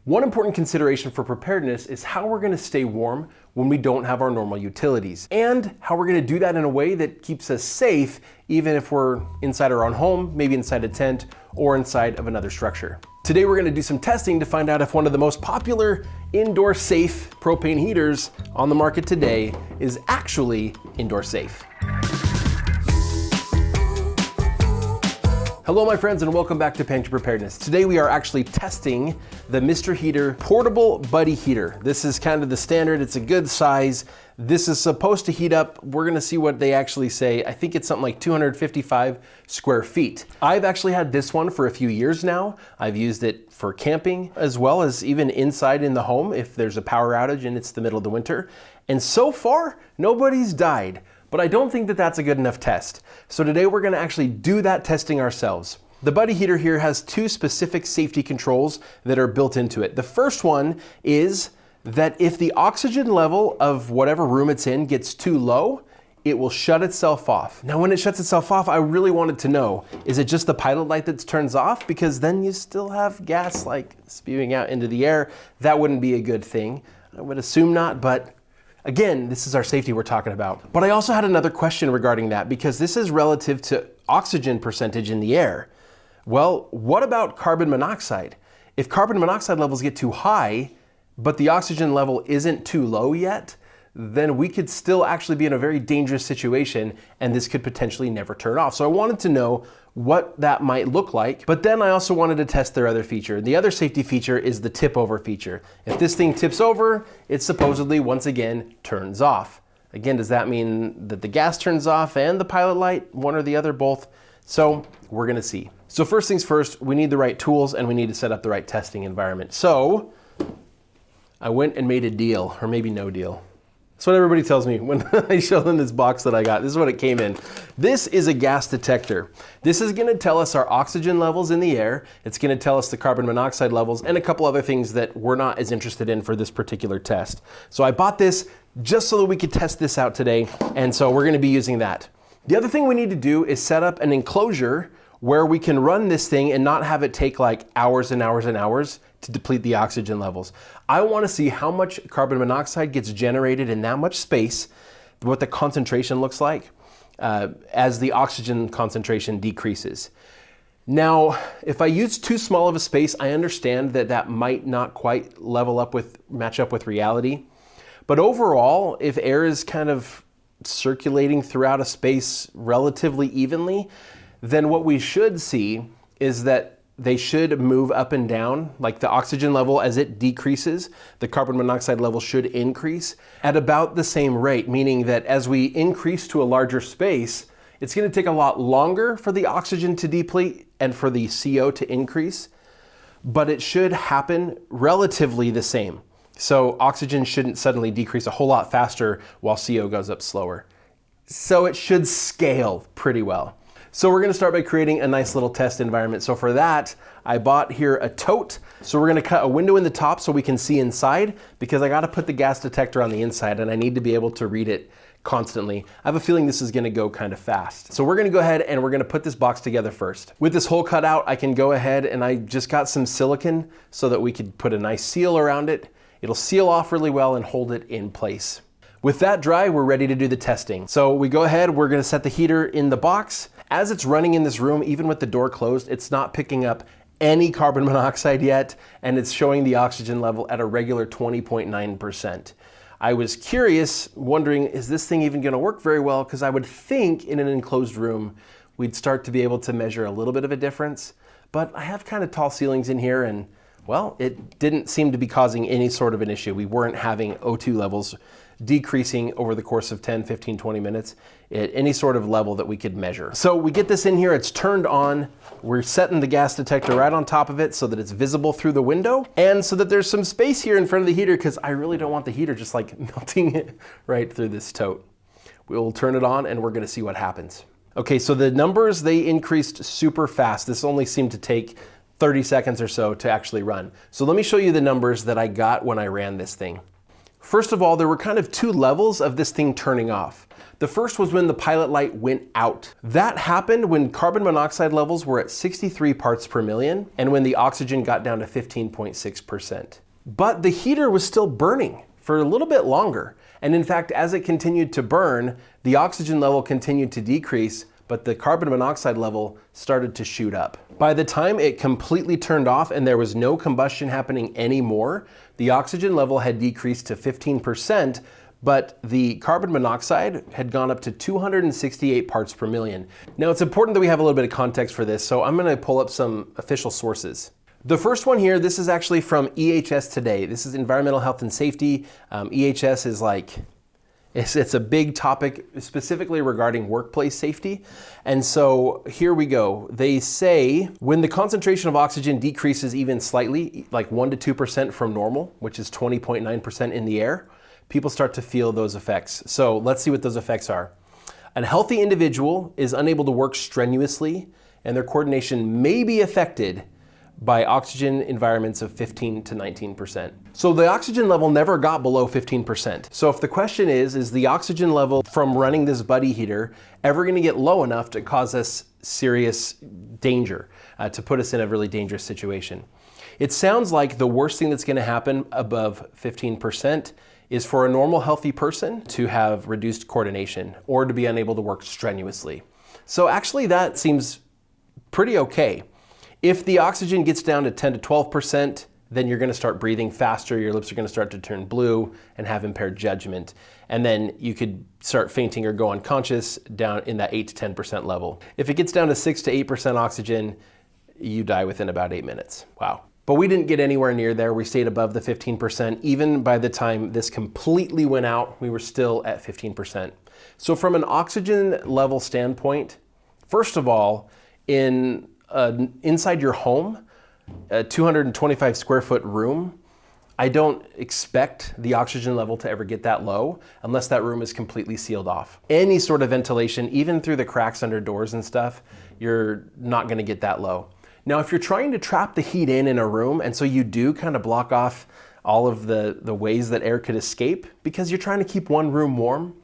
One important consideration for preparedness is how we're going to stay warm when we don't have our normal utilities, and how we're going to do that in a way that keeps us safe even if we're inside our own home, maybe inside a tent, or inside of another structure. Today we're going to do some testing to find out if one of the most popular indoor safe propane heaters on the market today is actually indoor safe. Hello my friends, and welcome back to Pantry Preparedness. Today we are actually testing the Mr. Heater Portable Buddy Heater. This is kind of the standard, it's a good size. This is supposed to heat up, we're gonna see what they actually say. I think it's something like 255 square feet. I've actually had this one for a few years now. I've used it for camping as well as even inside in the home if there's a power outage and it's the middle of the winter. And so far, nobody's died. But I don't think that that's a good enough test. So today we're gonna actually do that testing ourselves. The Buddy Heater here has two specific safety controls that are built into it. The first one is that if the oxygen level of whatever room it's in gets too low, it will shut itself off. Now when it shuts itself off, I really wanted to know, is it just the pilot light that turns off? Because then you still have gas like spewing out into the air. That wouldn't be a good thing. I would assume not, but again, this is our safety we're talking about. But I also had another question regarding that because this is relative to oxygen percentage in the air. Well, what about carbon monoxide? If carbon monoxide levels get too high, but the oxygen level isn't too low yet, then we could still actually be in a very dangerous situation and this could potentially never turn off. So I wanted to know what that might look like, but then I also wanted to test their other feature. The other safety feature is the tip over feature. If this thing tips over, it supposedly once again turns off. Again, does that mean that the gas turns off and the pilot light, one or the other, both? So we're gonna see. So first things first, we need the right tools and we need to set up the right testing environment. So I went and made a deal, or maybe no deal. That's what everybody tells me when I show them this box that I got. This is what it came in. This is a gas detector. This is gonna tell us our oxygen levels in the air. It's gonna tell us the carbon monoxide levels and a couple other things that we're not as interested in for this particular test. So I bought this just so that we could test this out today. And so we're gonna be using that. The other thing we need to do is set up an enclosure where we can run this thing and not have it take like hours and hours and hours to deplete the oxygen levels. I want to see how much carbon monoxide gets generated in that much space, what the concentration looks like as the oxygen concentration decreases. Now, if I use too small of a space, I understand that that might not quite match up with reality. But overall, if air is kind of circulating throughout a space relatively evenly, then what we should see is that they should move up and down, like the oxygen level as it decreases, the carbon monoxide level should increase at about the same rate, meaning that as we increase to a larger space, it's gonna take a lot longer for the oxygen to deplete and for the CO to increase, but it should happen relatively the same. So oxygen shouldn't suddenly decrease a whole lot faster while CO goes up slower. So it should scale pretty well. So we're gonna start by creating a nice little test environment. So for that, I bought here a tote. So we're gonna cut a window in the top so we can see inside because I gotta put the gas detector on the inside and I need to be able to read it constantly. I have a feeling this is gonna go kind of fast. So we're gonna go ahead and we're gonna put this box together first. With this hole cut out, I can go ahead and I just got some silicone so that we could put a nice seal around it. It'll seal off really well and hold it in place. With that dry, we're ready to do the testing. So we go ahead, we're gonna set the heater in the box. As it's running in this room, even with the door closed, it's not picking up any carbon monoxide yet, and it's showing the oxygen level at a regular 20.9%. I was curious, wondering, is this thing even gonna work very well? Because I would think in an enclosed room, we'd start to be able to measure a little bit of a difference, but I have kind of tall ceilings in here and well, it didn't seem to be causing any sort of an issue. We weren't having O2 levels decreasing over the course of 10, 15, 20 minutes at any sort of level that we could measure. So we get this in here, it's turned on. We're setting the gas detector right on top of it so that it's visible through the window and so that there's some space here in front of the heater because I really don't want the heater just like melting it right through this tote. We'll turn it on and we're gonna see what happens. Okay, so the numbers, they increased super fast. This only seemed to take 30 seconds or so to actually run. So let me show you the numbers that I got when I ran this thing. First of all, there were kind of two levels of this thing turning off. The first was when the pilot light went out. That happened when carbon monoxide levels were at 63 parts per million and when the oxygen got down to 15.6%. But the heater was still burning for a little bit longer. And in fact, as it continued to burn, the oxygen level continued to decrease, but the carbon monoxide level started to shoot up. By the time it completely turned off and there was no combustion happening anymore, the oxygen level had decreased to 15%, but the carbon monoxide had gone up to 268 parts per million. Now it's important that we have a little bit of context for this, so I'm gonna pull up some official sources. The first one here, this is actually from EHS Today. This is Environmental Health and Safety. EHS is like, it's a big topic specifically regarding workplace safety. And so here we go. They say when the concentration of oxygen decreases even slightly, like 1 to 2% from normal, which is 20.9% in the air, people start to feel those effects. So let's see what those effects are. A healthy individual is unable to work strenuously and their coordination may be affected by oxygen environments of 15 to 19%. So the oxygen level never got below 15%. So if the question is the oxygen level from running this buddy heater ever gonna get low enough to cause us serious danger, to put us in a really dangerous situation? It sounds like the worst thing that's gonna happen above 15% is for a normal healthy person to have reduced coordination or to be unable to work strenuously. So actually that seems pretty okay. If the oxygen gets down to 10 to 12%, then you're gonna start breathing faster, your lips are gonna start to turn blue and have impaired judgment. And then you could start fainting or go unconscious down in that 8 to 10% level. If it gets down to 6 to 8% oxygen, you die within about 8 minutes. Wow. But we didn't get anywhere near there. We stayed above the 15%. Even by the time this completely went out, we were still at 15%. So from an oxygen level standpoint, first of all, inside your home, a 225 square foot room, I don't expect the oxygen level to ever get that low unless that room is completely sealed off. Any sort of ventilation, even through the cracks under doors and stuff, you're not gonna get that low. Now, if you're trying to trap the heat in a room, and so you do kind of block off all of the ways that air could escape because you're trying to keep one room warm,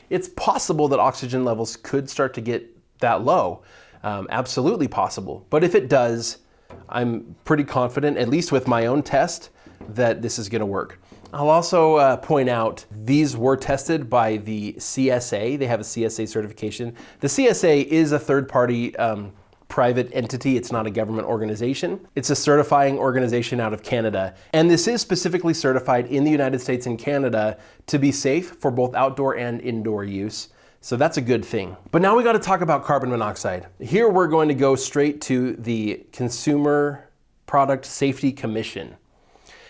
it's possible that oxygen levels could start to get that low. Absolutely possible. But if it does, I'm pretty confident, at least with my own test, that this is gonna work. I'll also point out, these were tested by the CSA. They have a CSA certification. The CSA is a third-party private entity. It's not a government organization. It's a certifying organization out of Canada. And this is specifically certified in the United States and Canada to be safe for both outdoor and indoor use. So that's a good thing. But now we got to talk about carbon monoxide. Here we're going to go straight to the Consumer Product Safety Commission.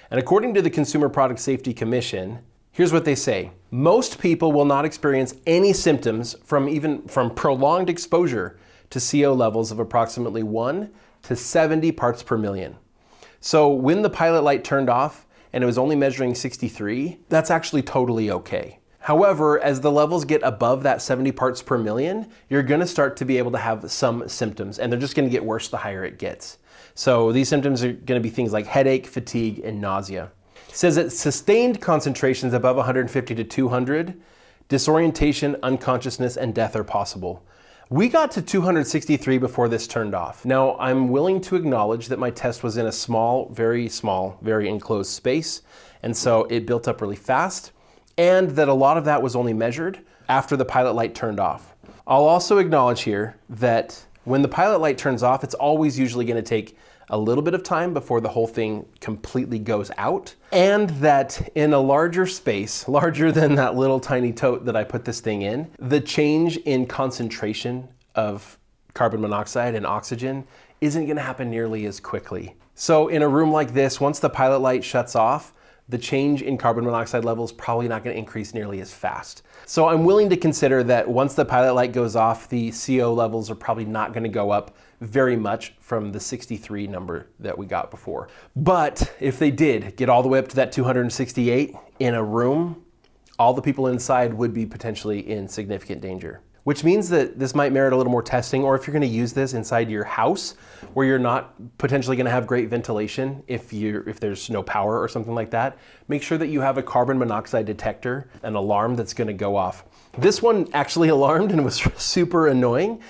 And according to the Consumer Product Safety Commission, here's what they say. Most people will not experience any symptoms from prolonged exposure to CO levels of approximately 1 to 70 parts per million. So when the pilot light turned off and it was only measuring 63, that's actually totally okay. However, as the levels get above that 70 parts per million, you're gonna start to be able to have some symptoms, and they're just gonna get worse the higher it gets. So these symptoms are gonna be things like headache, fatigue, and nausea. It says that sustained concentrations above 150 to 200, disorientation, unconsciousness, and death are possible. We got to 263 before this turned off. Now, I'm willing to acknowledge that my test was in a small, very enclosed space, and so it built up really fast, and that a lot of that was only measured after the pilot light turned off. I'll also acknowledge here that when the pilot light turns off, it's always usually gonna take a little bit of time before the whole thing completely goes out, and that in a larger space, larger than that little tiny tote that I put this thing in, the change in concentration of carbon monoxide and oxygen isn't gonna happen nearly as quickly. So in a room like this, once the pilot light shuts off, the change in carbon monoxide levels probably not going to increase nearly as fast. So I'm willing to consider that once the pilot light goes off, the CO levels are probably not going to go up very much from the 63 number that we got before. But if they did get all the way up to that 268 in a room, all the people inside would be potentially in significant danger. which means that this might merit a little more testing, or if you're gonna use this inside your house where you're not potentially gonna have great ventilation if there's no power or something like that, make sure that you have a carbon monoxide detector, an alarm that's gonna go off. This one actually alarmed and was super annoying,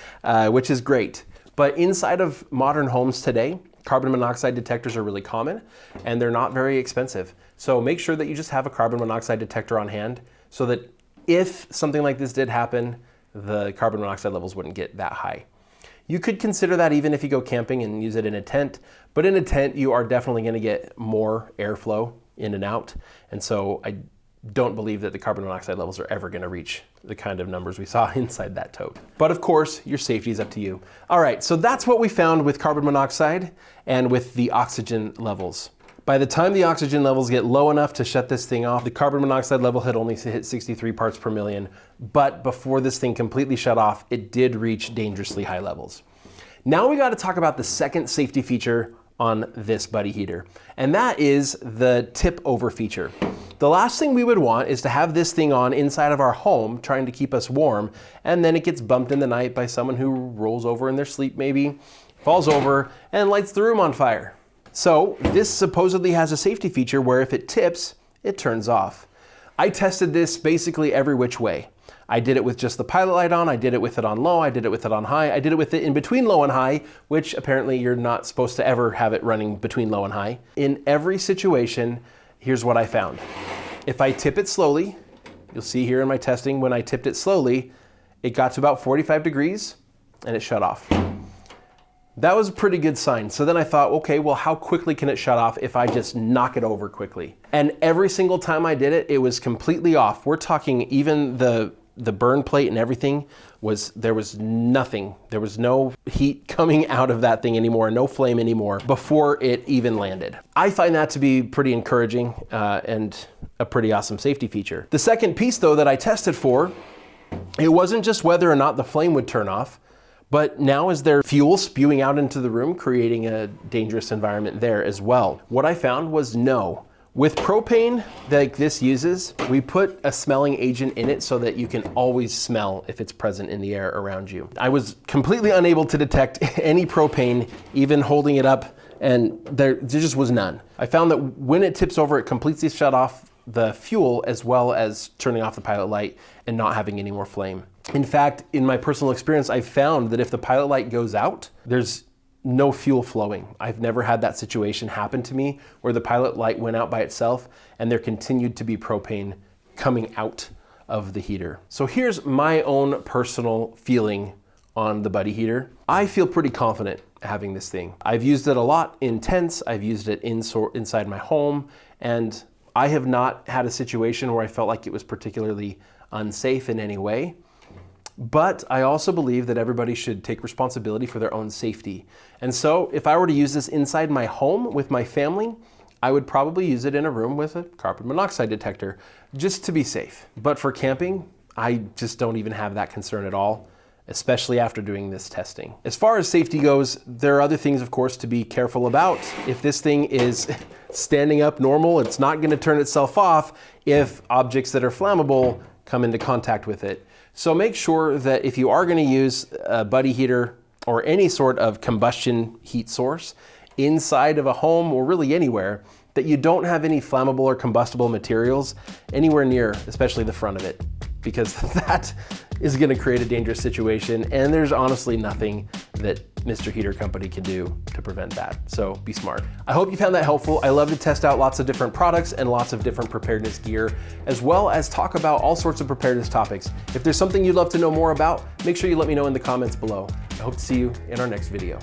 which is great. But inside of modern homes today, carbon monoxide detectors are really common and they're not very expensive. So make sure that you just have a carbon monoxide detector on hand so that if something like this did happen, the carbon monoxide levels wouldn't get that high. You could consider that even if you go camping and use it in a tent, but in a tent you are definitely going to get more airflow in and out. And so I don't believe that the carbon monoxide levels are ever going to reach the kind of numbers we saw inside that tote. But of course, your safety is up to you. All right, so that's what we found with carbon monoxide and with the oxygen levels. By the time the oxygen levels get low enough to shut this thing off, the carbon monoxide level had only hit 63 parts per million, but before this thing completely shut off, it did reach dangerously high levels. Now we got to talk about the second safety feature on this buddy heater, and that is the tip over feature. The last thing we would want is to have this thing on inside of our home trying to keep us warm, and then it gets bumped in the night by someone who rolls over in their sleep maybe, falls over, and lights the room on fire. So this supposedly has a safety feature where if it tips, it turns off. I tested this basically every which way. I did it with just the pilot light on, I did it with it on low, I did it with it on high, I did it with it in between low and high, which apparently you're not supposed to ever have it running between low and high. In every situation, here's what I found. If I tip it slowly, you'll see here in my testing, when I tipped it slowly, it got to about 45 degrees and it shut off. That was a pretty good sign. So then I thought, okay, well, how quickly can it shut off if I just knock it over quickly? And every single time I did it, it was completely off. We're talking even the burn plate and everything there was nothing. There was no heat coming out of that thing anymore, no flame anymore before it even landed. I find that to be pretty encouraging and a pretty awesome safety feature. The second piece though that I tested for, it wasn't just whether or not the flame would turn off, but now is there fuel spewing out into the room, creating a dangerous environment there as well? What I found was no. With propane like this uses, we put a smelling agent in it so that you can always smell if it's present in the air around you. I was completely unable to detect any propane, even holding it up, and there just was none. I found that when it tips over, it completely shut off the fuel as well as turning off the pilot light and not having any more flame. In fact, in my personal experience, I've found that if the pilot light goes out, there's no fuel flowing. I've never had that situation happen to me where the pilot light went out by itself and there continued to be propane coming out of the heater. So here's my own personal feeling on the buddy heater. I feel pretty confident having this thing. I've used it a lot in tents, I've used it inside my home, and I have not had a situation where I felt like it was particularly unsafe in any way. But I also believe that everybody should take responsibility for their own safety. And so if I were to use this inside my home with my family, I would probably use it in a room with a carbon monoxide detector just to be safe. But for camping, I just don't even have that concern at all, especially after doing this testing. As far as safety goes, there are other things, of course, to be careful about. If this thing is standing up normal, it's not going to turn itself off if objects that are flammable come into contact with it. So make sure that if you are going to use a buddy heater or any sort of combustion heat source inside of a home or really anywhere, that you don't have any flammable or combustible materials anywhere near, especially the front of it, because that is going to create a dangerous situation, and there's honestly nothing that Mr. Heater Company can do to prevent that. So be smart. I hope you found that helpful. I love to test out lots of different products and lots of different preparedness gear, as well as talk about all sorts of preparedness topics. If there's something you'd love to know more about, make sure you let me know in the comments below. I hope to see you in our next video.